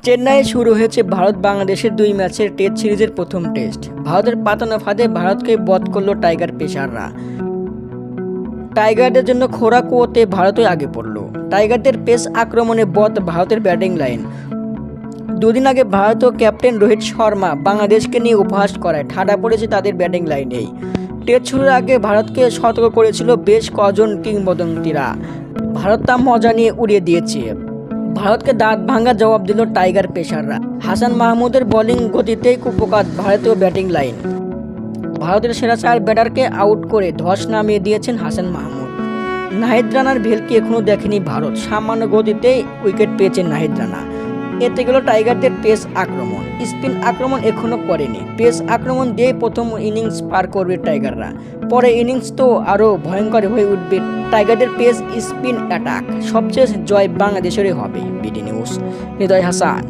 চেন্নাইয়ে শুরু হয়েছে ভারত বাংলাদেশের 2 ম্যাচের টেস্ট সিরিজের প্রথম টেস্ট। ভারতের পাতানো ফাঁদে ভারতকে বধ করল টাইগার পেসাররা। টাইগারদের জন্য খোরাক কুয়োতে ভারতই আগে পড়ল। টাইগারদের পেস আক্রমণে বধ ভারতের ব্যাটিং লাইন। দুদিন আগে ভারতীয় ক্যাপ্টেন রোহিত শর্মা বাংলাদেশকে নিয়ে উপহাস করায় ঠাডা পড়েছে তাদের ব্যাটিং লাইনেই। টেস্ট শুরুর আগে ভারতকে সতর্ক করেছিল বেশ কজন কিংবদন্তিরা। ভারত তা মজা নিয়ে উড়িয়ে দিয়েছে। ভারতকে দাঁত ভাঙা জবাব দিল টাইগার পেসাররা। হাসান মাহমুদের বোলিং গতিতেই কুপোকাত ভারতীয় ব্যাটিং লাইন। ভারতের সেরা 4 ব্যাটারকে আউট করে ধস নামিয়ে দিয়েছেন হাসান মাহমুদ। নাহিদ রানার ভেলকি এখনও দেখেনি ভারত। সামান্য গতিতেই উইকেট পেয়েছেন নাহিদ রানা। এতে গেল টাইগারদের পেস আক্রমণ। স্পিন আক্রমণ এখনও করেনি। পেস আক্রমণ দিয়ে প্রথম ইনিংস পার করবে টাইগাররা। পরে ইনিংস তো আরও ভয়ঙ্কর হয়ে উঠবে টাইগারদের পেস স্পিন অ্যাটাক। সবচেয়ে জয় বাংলাদেশেরই হবে। বিডি নিউজ, হৃদয় হাসান।